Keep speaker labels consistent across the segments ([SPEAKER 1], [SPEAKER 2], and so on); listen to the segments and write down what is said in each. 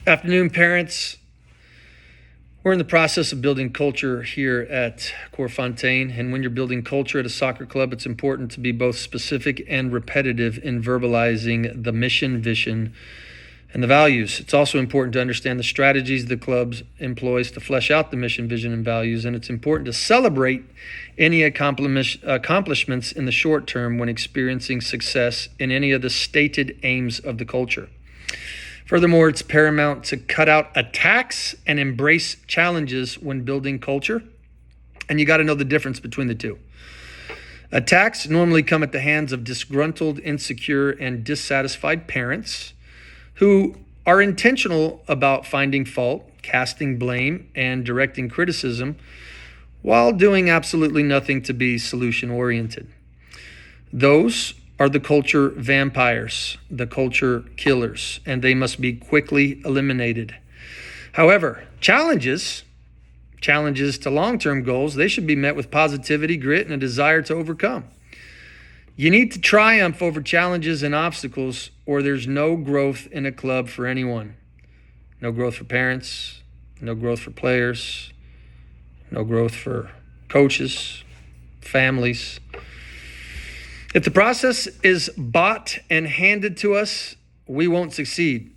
[SPEAKER 1] Afternoon, parents. We're in the process of building culture here at Corefontaine, and when you're building culture at a soccer club, it's important to be both specific and repetitive in verbalizing the mission, vision, and the values. It's also important to understand the strategies the club employs to flesh out the mission, vision, and values, and it's important to celebrate any accomplishments in the short term when experiencing success in any of the stated aims of the culture. Furthermore, it's paramount to cut out attacks and embrace challenges when building culture. And you got to know the difference between the two. Attacks normally come at the hands of disgruntled, insecure, and dissatisfied parents who are intentional about finding fault, casting blame, and directing criticism while doing absolutely nothing to be solution-oriented. Those are the culture vampires, the culture killers, and they must be quickly eliminated. However, challenges to long-term goals, they should be met with positivity, grit, and a desire to overcome. You need to triumph over challenges and obstacles, or there's no growth in a club for anyone. No growth for parents, no growth for players, no growth for coaches, families. If the process is bought and handed to us, we won't succeed.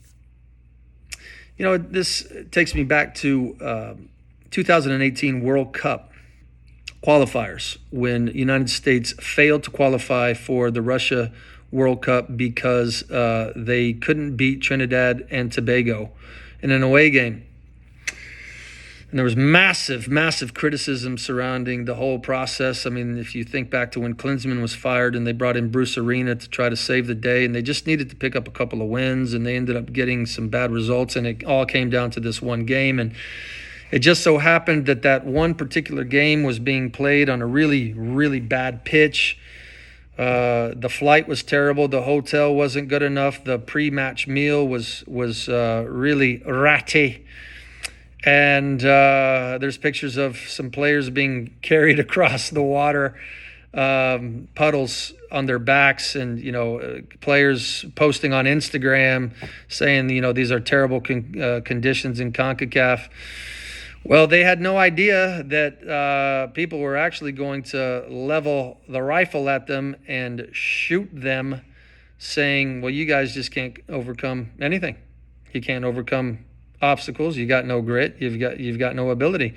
[SPEAKER 1] You know, this takes me back to 2018 World Cup qualifiers when the United States failed to qualify for the Russia World Cup because they couldn't beat Trinidad and Tobago in an away game. And there was massive criticism surrounding the whole process. I mean, if you think back to when Klinsmann was fired and they brought in Bruce Arena to try to save the day, and they just needed to pick up a couple of wins, and they ended up getting some bad results, and it all came down to this one game. And it just so happened that one particular game was being played on a really bad pitch. The flight was terrible. The hotel wasn't good enough. The pre-match meal was really ratty. And there's pictures of some players being carried across the water, puddles on their backs, and players posting on Instagram saying these are terrible conditions in CONCACAF. Well, they had no idea that people were actually going to level the rifle at them and shoot them, saying, "Well, you guys just can't overcome anything. You can't overcome obstacles. You got no grit. You've got no ability."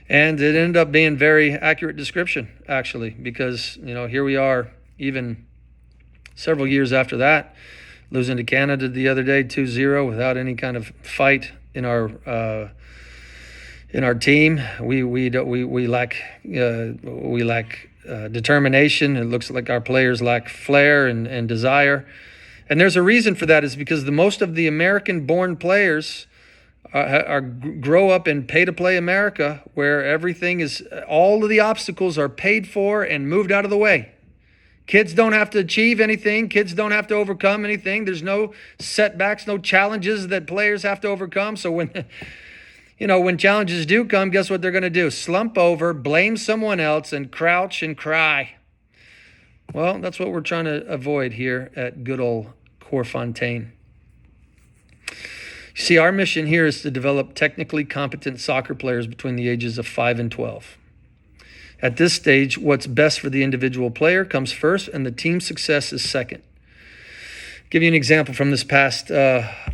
[SPEAKER 1] And it ended up being very accurate description, actually, because here we are, even several years after that, losing to Canada the other day 2-0 without any kind of fight in our team. We lack determination. It looks like our players lack flair and desire. And there's a reason for that, is because most of the American-born players grow up in pay-to-play America, where all of the obstacles are paid for and moved out of the way. Kids don't have to achieve anything. Kids don't have to overcome anything. There's no setbacks, no challenges that players have to overcome. So when challenges do come, guess what they're going to do? Slump over, blame someone else, and crouch and cry. Well, that's what we're trying to avoid here at good old Corefontaine. You see, our mission here is to develop technically competent soccer players between the ages of 5 and 12. At this stage, what's best for the individual player comes first, and the team's success is second. I'll give you an example from this past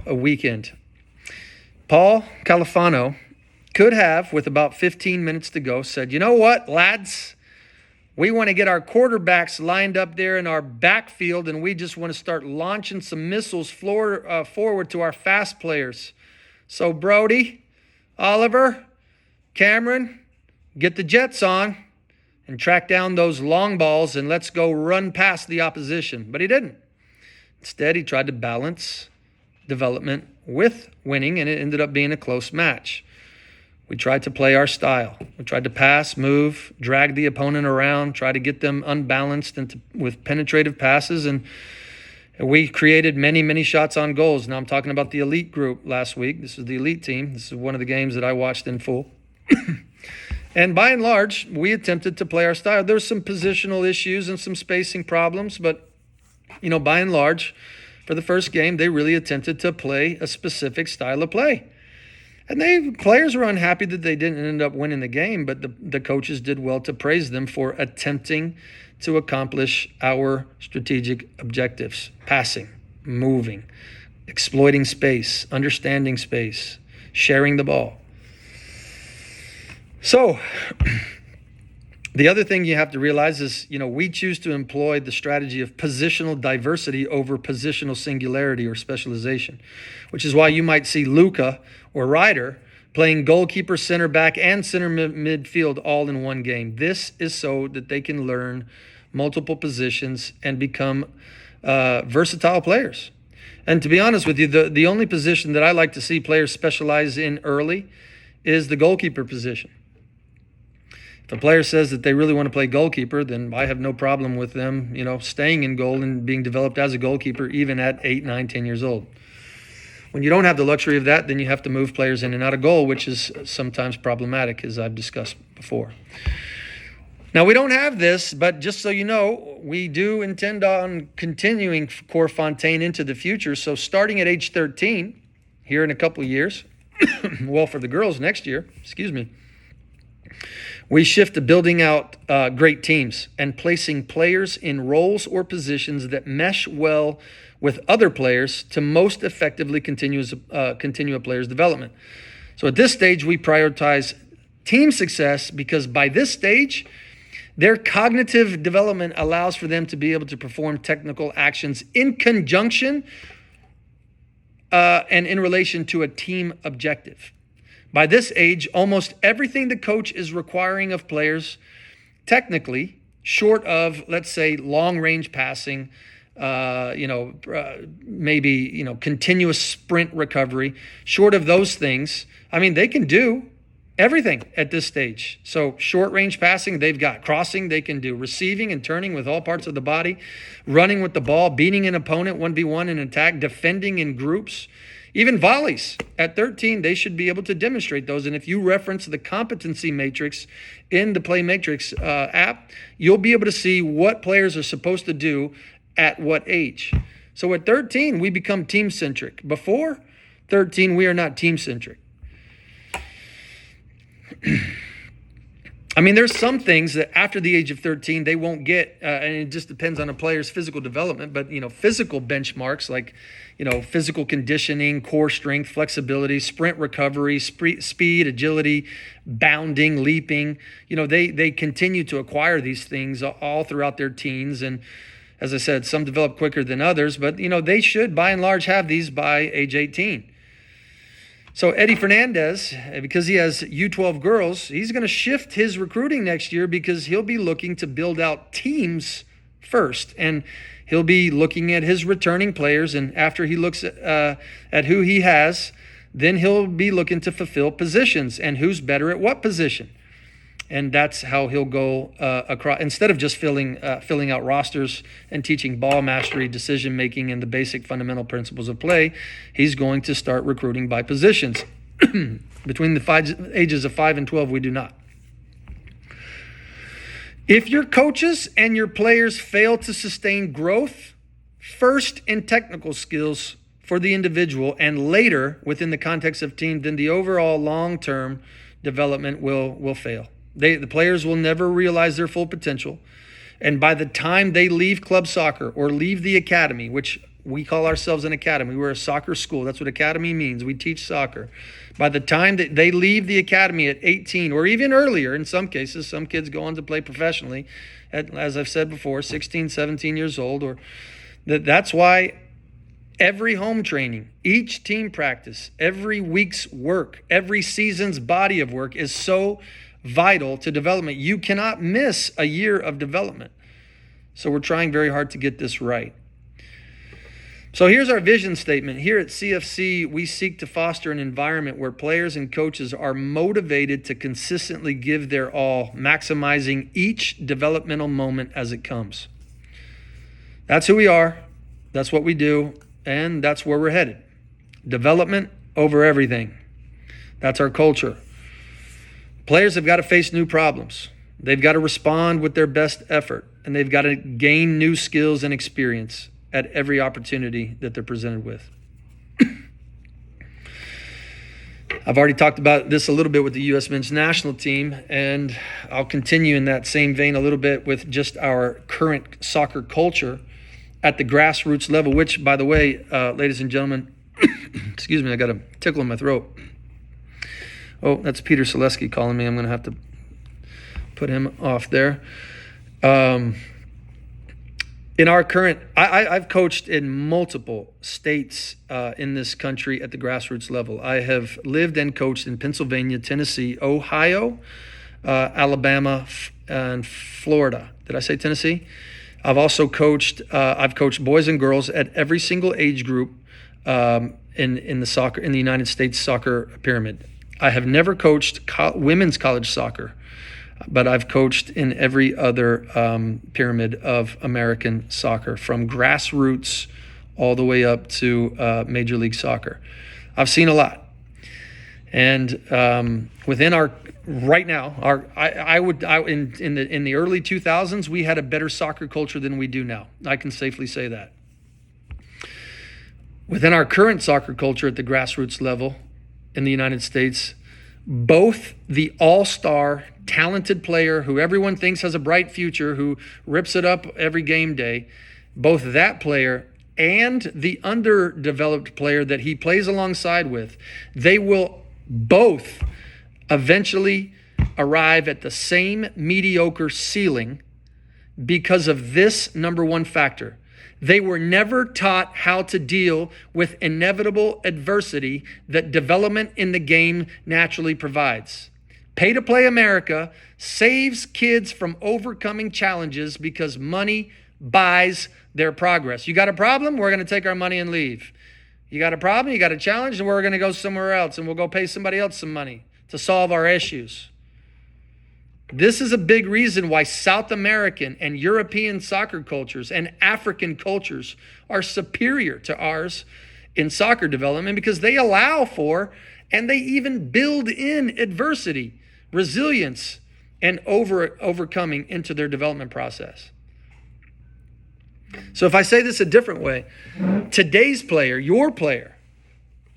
[SPEAKER 1] weekend. Paul Califano could have, with about 15 minutes to go, said, "You know what, lads? We want to get our quarterbacks lined up there in our backfield, and we just want to start launching some missiles forward to our fast players. So Brody, Oliver, Cameron, get the jets on and track down those long balls, and let's go run past the opposition." But he didn't. Instead, he tried to balance development with winning, and it ended up being a close match. We tried to play our style. We tried to pass, move, drag the opponent around, try to get them unbalanced with penetrative passes, and we created many shots on goals. Now I'm talking about the elite group last week. This is the elite team. This is one of the games that I watched in full. And by and large, we attempted to play our style. There's some positional issues and some spacing problems, but by and large, for the first game, they really attempted to play a specific style of play. And players were unhappy that they didn't end up winning the game, but the coaches did well to praise them for attempting to accomplish our strategic objectives: passing, moving, exploiting space, understanding space, sharing the ball. So the other thing you have to realize is, we choose to employ the strategy of positional diversity over positional singularity or specialization, which is why you might see Luka or Ryder playing goalkeeper, center back, and center midfield all in one game. This is so that they can learn multiple positions and become versatile players. And to be honest with you, the only position that I like to see players specialize in early is the goalkeeper position. If a player says that they really want to play goalkeeper, then I have no problem with them, staying in goal and being developed as a goalkeeper even at 8, 9, 10 years old. When you don't have the luxury of that, then you have to move players in and out of goal, which is sometimes problematic, as I've discussed before. Now, we don't have this, but just so you know, we do intend on continuing Corefontaine into the future. So starting at age 13, here in a couple of years, well, for the girls next year, we shift to building out great teams and placing players in roles or positions that mesh well with other players to most effectively continue a player's development. So at this stage, we prioritize team success because by this stage, their cognitive development allows for them to be able to perform technical actions in conjunction and in relation to a team objective. By this age, almost everything the coach is requiring of players, technically, short of, let's say, long-range passing, maybe, continuous sprint recovery, short of those things, they can do everything at this stage. So short-range passing, they've got. Crossing, they can do. Receiving and turning with all parts of the body. Running with the ball. Beating an opponent 1v1 in attack. Defending in groups. Even volleys. At 13, they should be able to demonstrate those. And if you reference the competency matrix in the Play Matrix app, you'll be able to see what players are supposed to do at what age. So at 13, we become team-centric. Before 13, we are not team-centric. There's some things that after the age of 13, they won't get, and it just depends on a player's physical development, but, physical benchmarks like, physical conditioning, core strength, flexibility, sprint recovery, speed, agility, bounding, leaping, they continue to acquire these things all throughout their teens. And as I said, some develop quicker than others, but, they should by and large have these by age 18. So Eddie Fernandez, because he has U12 girls, he's going to shift his recruiting next year because he'll be looking to build out teams first. And he'll be looking at his returning players. And after he looks at who he has, then he'll be looking to fulfill positions and who's better at what position. And that's how he'll go across. Instead of just filling out rosters and teaching ball mastery, decision-making, and the basic fundamental principles of play, he's going to start recruiting by positions. Between the ages of 5 and 12, we do not. If your coaches and your players fail to sustain growth, first in technical skills for the individual and later within the context of team, then the overall long-term development will fail. The players will never realize their full potential. And by the time they leave club soccer or leave the academy, which we call ourselves an academy, we're a soccer school. That's what academy means. We teach soccer. By the time that they leave the academy at 18 or even earlier, in some cases, some kids go on to play professionally at, as I've said before, 16, 17 years old. That's why every home training, each team practice, every week's work, every season's body of work is so vital to development. You cannot miss a year of development. So we're trying very hard to get this right. So here's our vision statement. Here at CFC, we seek to foster an environment where players and coaches are motivated to consistently give their all, maximizing each developmental moment as it comes. That's who we are. That's what we do. And that's where we're headed. Development over everything. That's our culture. Players have got to face new problems. They've got to respond with their best effort, and they've got to gain new skills and experience. at every opportunity that they're presented with. I've already talked about this a little bit with the U.S. men's national team, and I'll continue in that same vein a little bit with just our current soccer culture at the grassroots level, which, by the way, ladies and gentlemen, excuse me, I got a tickle in my throat. Oh, that's Peter Selesky calling me. I'm going to have to put him off there. In our current, I've coached in multiple states in this country at the grassroots level. I have lived and coached in Pennsylvania, Tennessee, Ohio, Alabama, and Florida. Did I say Tennessee? I've also coached. I've coached boys and girls at every single age group in the United States soccer pyramid. I have never coached women's college soccer, but I've coached in every other pyramid of American soccer, from grassroots all the way up to Major League Soccer. I've seen a lot. And within our right now, in the early 2000s, we had a better soccer culture than we do now. I can safely say that. Within our current soccer culture at the grassroots level in the United States, both the all-star talented player who everyone thinks has a bright future, who rips it up every game day, both that player and the underdeveloped player that he plays alongside with, they will both eventually arrive at the same mediocre ceiling because of this number one factor. They were never taught how to deal with inevitable adversity that development in the game naturally provides. Pay-to-play America saves kids from overcoming challenges because money buys their progress. You got a problem? We're going to take our money and leave. You got a problem? You got a challenge? And we're going to go somewhere else, and we'll go pay somebody else some money to solve our issues. This is a big reason why South American and European soccer cultures and African cultures are superior to ours in soccer development, because they allow for and they even build in adversity, resilience, and overcoming into their development process. So if I say this a different way, today's player, your player,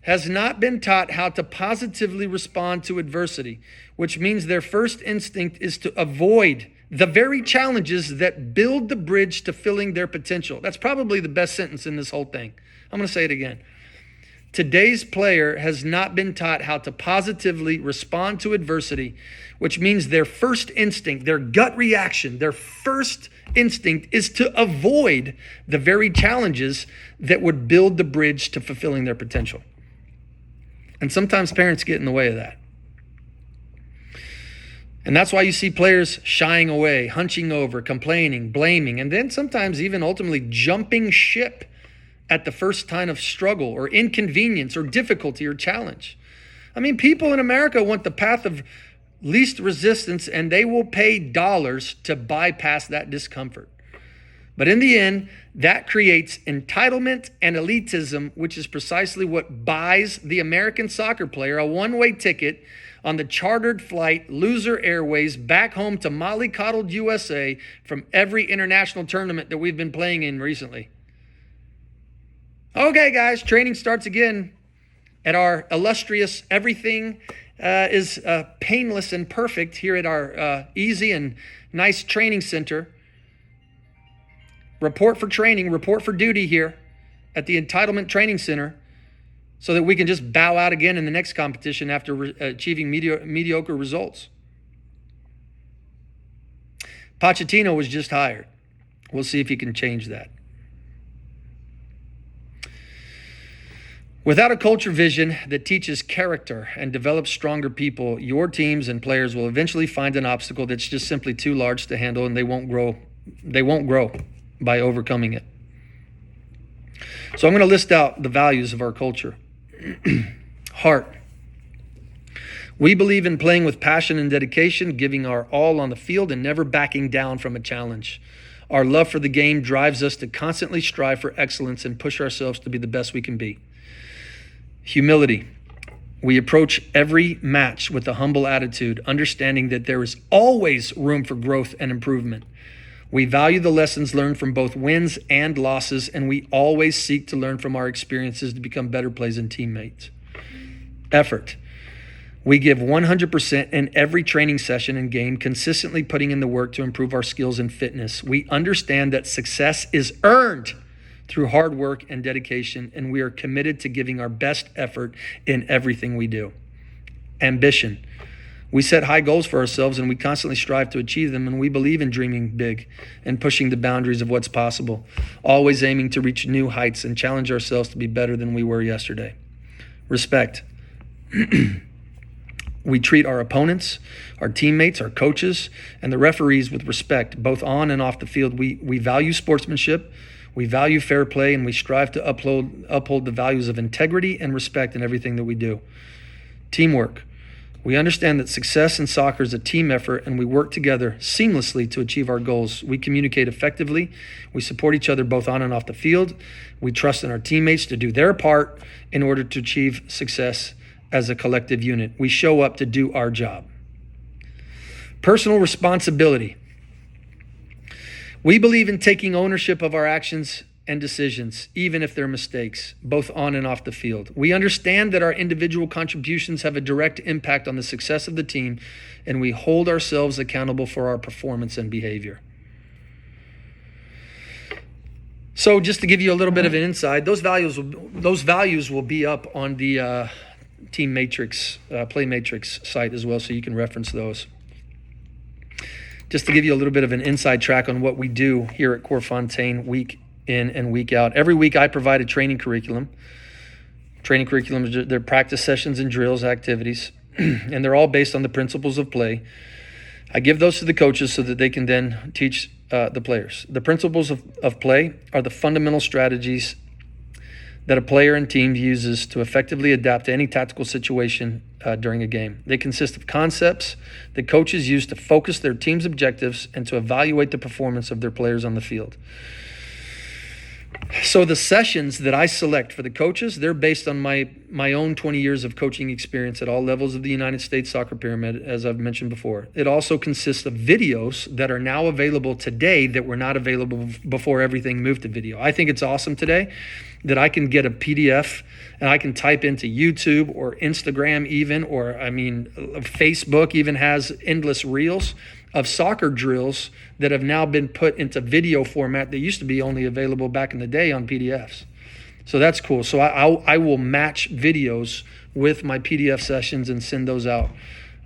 [SPEAKER 1] has not been taught how to positively respond to adversity, which means their first instinct is to avoid the very challenges that build the bridge to filling their potential. That's probably the best sentence in this whole thing. I'm going to say it again. Today's player has not been taught how to positively respond to adversity, which means their first instinct, their gut reaction, their first instinct is to avoid the very challenges that would build the bridge to fulfilling their potential. And sometimes parents get in the way of that. And that's why you see players shying away, hunching over, complaining, blaming, and then sometimes even ultimately jumping ship at the first time of struggle or inconvenience or difficulty or challenge. I mean, people in America want the path of least resistance, and they will pay dollars to bypass that discomfort. But in the end, that creates entitlement and elitism, which is precisely what buys the American soccer player a one-way ticket on the chartered flight, Loser Airways, back home to mollycoddled USA from every international tournament that we've been playing in recently. Okay, guys, training starts again at our illustrious everything is painless and perfect here at our easy and nice training center. Report for training, report for duty here at the Entitlement Training Center, so that we can just bow out again in the next competition after achieving mediocre results. Pochettino was just hired. We'll see if he can change that. Without a culture vision that teaches character and develops stronger people, your teams and players will eventually find an obstacle that's just simply too large to handle, and they won't grow. They won't grow by overcoming it. So I'm going to list out the values of our culture. Heart. We believe in playing with passion and dedication, giving our all on the field and never backing down from a challenge. Our love for the game drives us to constantly strive for excellence and push ourselves to be the best we can be. Humility. We approach every match with a humble attitude, understanding that there is always room for growth and improvement. We value the lessons learned from both wins and losses, and we always seek to learn from our experiences to become better players and teammates. Effort. We give 100% in every training session and game, consistently putting in the work to improve our skills and fitness. We understand that success is earned through hard work and dedication, and we are committed to giving our best effort in everything we do. Ambition. We set high goals for ourselves, and we constantly strive to achieve them, and we believe in dreaming big and pushing the boundaries of what's possible, always aiming to reach new heights and challenge ourselves to be better than we were yesterday. Respect. We treat our opponents, our teammates, our coaches, and the referees with respect, both on and off the field. We value sportsmanship, we value fair play, and we strive to uphold the values of integrity and respect in everything that we do. Teamwork. We understand that success in soccer is a team effort, and we work together seamlessly to achieve our goals. We communicate effectively. We support each other both on and off the field. We trust in our teammates to do their part in order to achieve success as a collective unit. We show up to do our job. Personal responsibility. We believe in taking ownership of our actions and decisions, even if they're mistakes, both on and off the field. We understand that our individual contributions have a direct impact on the success of the team, and we hold ourselves accountable for our performance and behavior. So just to give you a little bit of an insight, those values will be up on the Team Matrix, Play Matrix site as well, so you can reference those. Just to give you a little bit of an inside track on what we do here at Coeur-Fontaine week in and week out. Every week I provide a training curriculum. Training curriculums, they're practice sessions and drills, activities, and they're all based on the principles of play. I give those to the coaches so that they can then teach the players. The principles of play are the fundamental strategies that a player and team uses to effectively adapt to any tactical situation during a game. They consist of concepts that coaches use to focus their team's objectives and to evaluate the performance of their players on the field. So the sessions that I select for the coaches, they're based on my own 20 years of coaching experience at all levels of the United States soccer pyramid, as I've mentioned before. It also consists of videos that are now available today that were not available before everything moved to video. I think it's awesome today that I can get a PDF and I can type into YouTube or Instagram even, or Facebook even has endless reels of soccer drills that have now been put into video format that used to be only available back in the day on PDFs. So that's cool. So I will match videos with my PDF sessions and send those out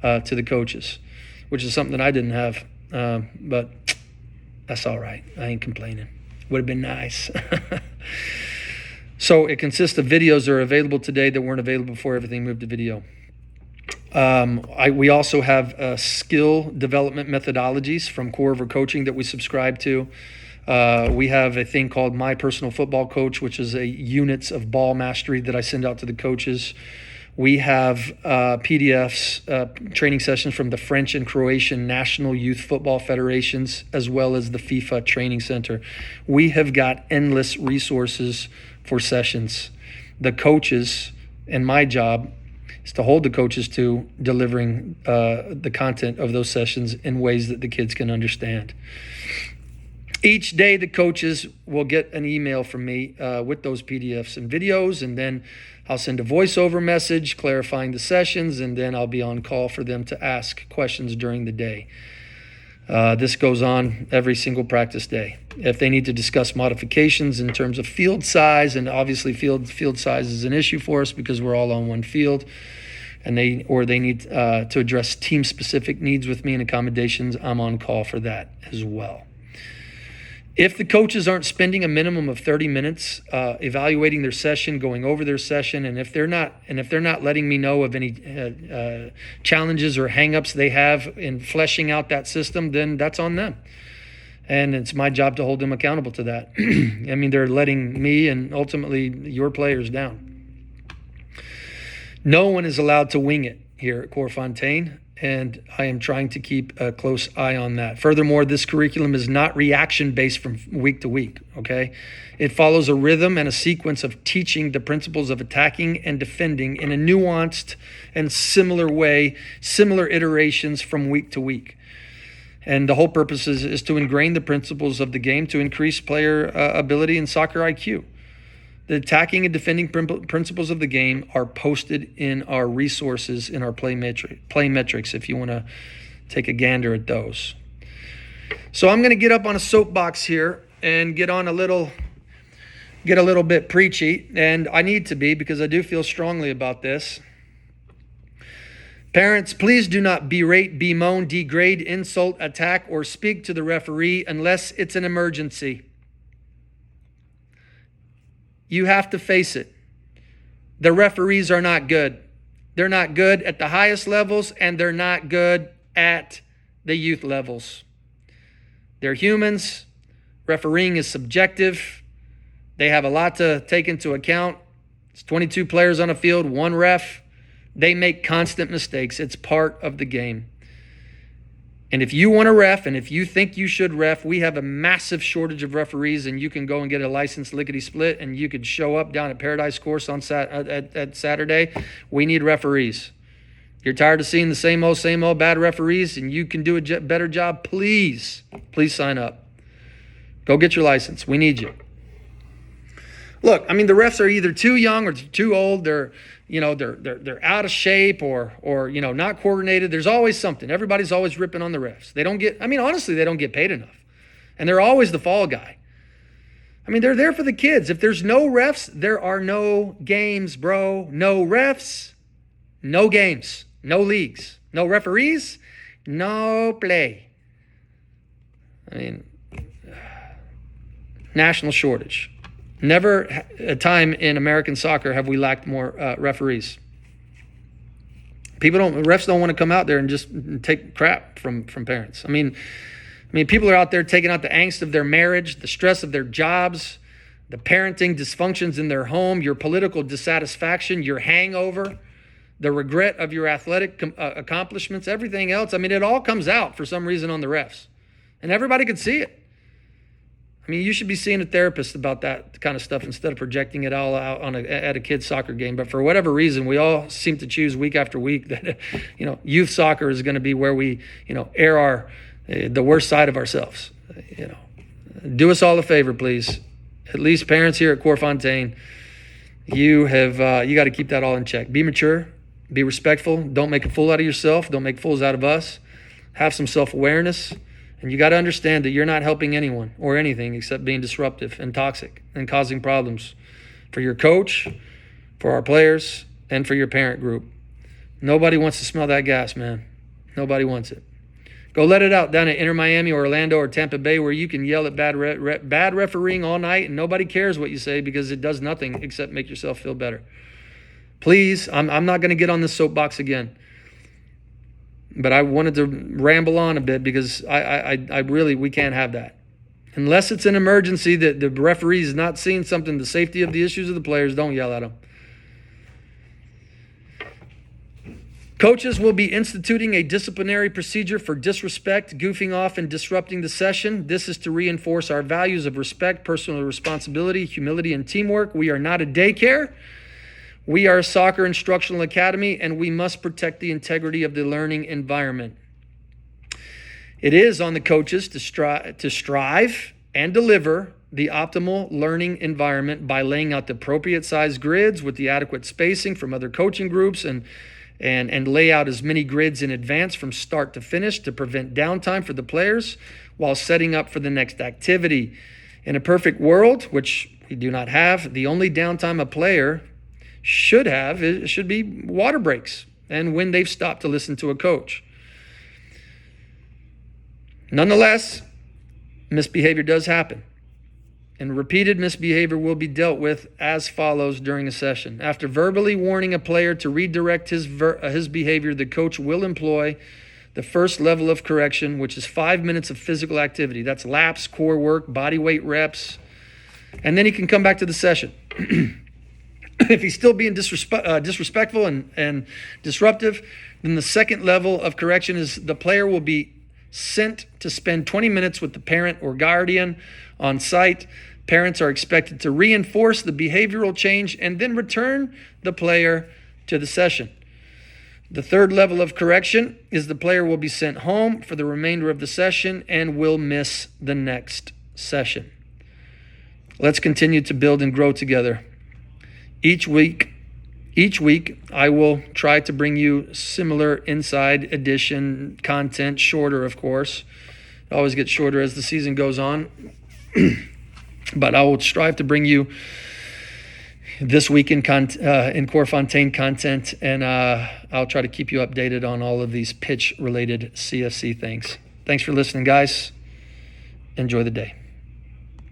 [SPEAKER 1] to the coaches, which is something that I didn't have, but that's all right. I ain't complaining. Would have been nice. So it consists of videos that are available today that weren't available before everything moved to video. We also have skill development methodologies from Core Over Coaching that we subscribe to. We have a thing called My Personal Football Coach, which is a units of ball mastery that I send out to the coaches. We have PDFs, training sessions from the French and Croatian National Youth Football Federations, as well as the FIFA Training Center. We have got endless resources for sessions. The coaches, and my job is to hold the coaches to delivering the content of those sessions in ways that the kids can understand. Each day, the coaches will get an email from me with those PDFs and videos, and then I'll send a voiceover message clarifying the sessions, and then I'll be on call for them to ask questions during the day. This goes on every single practice day. If they need to discuss modifications in terms of field size, and obviously field size is an issue for us because we're all on one field, and they need to address team-specific needs with me and accommodations, I'm on call for that as well. If the coaches aren't spending a minimum of 30 minutes evaluating their session, going over their session, and if they're not letting me know of any challenges or hangups they have in fleshing out that system, then that's on them. And it's my job to hold them accountable to that. I mean, they're letting me and ultimately your players down. No one is allowed to wing it here at Coeur-Fontaine, and I am trying to keep a close eye on that. Furthermore, this curriculum is not reaction-based from week to week, okay? It follows a rhythm and a sequence of teaching the principles of attacking and defending in a nuanced and similar way, similar iterations from week to week. And the whole purpose is to ingrain the principles of the game to increase player ability and soccer IQ. The attacking and defending principles of the game are posted in our resources in our play metrics if you want to take a gander at those. So I'm going to get up on a soapbox here and get a little bit preachy, and I need to be because I do feel strongly about this. Parents, please do not berate, bemoan, degrade, insult, attack, or speak to the referee unless it's an emergency. You have to face it. The referees are not good. They're not good at the highest levels, and they're not good at the youth levels. They're humans. Refereeing is subjective. They have a lot to take into account. It's 22 players on a field, one ref. They make constant mistakes. It's part of the game. And if you want to ref, and if you think you should ref, we have a massive shortage of referees, and you can go and get a license lickety-split, and you could show up down at Paradise Course on at Saturday. We need referees. You're tired of seeing the same old bad referees, and you can do a better job, please sign up. Go get your license. We need you. Look, I mean, the refs are either too young or too old. They're out of shape or not coordinated. There's always something. Everybody's always ripping on the refs. They don't get paid enough. And they're always the fall guy. I mean, they're there for the kids. If there's no refs, there are no games, bro. No refs, no games, no leagues, no referees, no play. I mean, national shortage. Never a time in American soccer have we lacked more referees. Refs don't want to come out there and just take crap from parents. I mean, people are out there taking out the angst of their marriage, the stress of their jobs, the parenting dysfunctions in their home, your political dissatisfaction, your hangover, the regret of your athletic accomplishments, everything else. I mean, it all comes out for some reason on the refs, and everybody can see it. I mean, you should be seeing a therapist about that kind of stuff instead of projecting it all out at a kid's soccer game. But for whatever reason, we all seem to choose week after week that, youth soccer is going to be where we, air the worst side of ourselves. Do us all a favor, please. At least parents here at Corefontaine, you got to keep that all in check. Be mature, be respectful. Don't make a fool out of yourself. Don't make fools out of us. Have some self-awareness. And you got to understand that you're not helping anyone or anything except being disruptive and toxic and causing problems for your coach, for our players, and for your parent group. Nobody wants to smell that gas, man. Nobody wants it. Go let it out down at Inter Miami or Orlando or Tampa Bay, where you can yell at bad refereeing all night and nobody cares what you say because it does nothing except make yourself feel better. Please, I'm not going to get on this soapbox again. But I wanted to ramble on a bit because we can't have that. Unless it's an emergency that the referee is not seeing something, the safety of the issues of the players, don't yell at them. Coaches will be instituting a disciplinary procedure for disrespect, goofing off, and disrupting the session. This is to reinforce our values of respect, personal responsibility, humility, and teamwork. We are not a daycare. We are a soccer instructional academy, and we must protect the integrity of the learning environment. It is on the coaches to strive and deliver the optimal learning environment by laying out the appropriate size grids with the adequate spacing from other coaching groups and lay out as many grids in advance from start to finish to prevent downtime for the players while setting up for the next activity. In a perfect world, which we do not have, the only downtime a player should be water breaks and when they've stopped to listen to a coach. Nonetheless, misbehavior does happen, and repeated misbehavior will be dealt with as follows during a session. After verbally warning a player to redirect his behavior, the coach will employ the first level of correction, which is 5 minutes of physical activity. That's laps, core work, body weight reps, and then he can come back to the session. If he's still being disrespectful and disruptive, then the second level of correction is the player will be sent to spend 20 minutes with the parent or guardian on site. Parents are expected to reinforce the behavioral change and then return the player to the session. The third level of correction is the player will be sent home for the remainder of the session and will miss the next session. Let's continue to build and grow together. Each week, I will try to bring you similar Inside Edition content, shorter, of course. It always gets shorter as the season goes on. But I will strive to bring you this week in Core Fontaine content, and I'll try to keep you updated on all of these pitch-related CFC things. Thanks for listening, guys. Enjoy the day.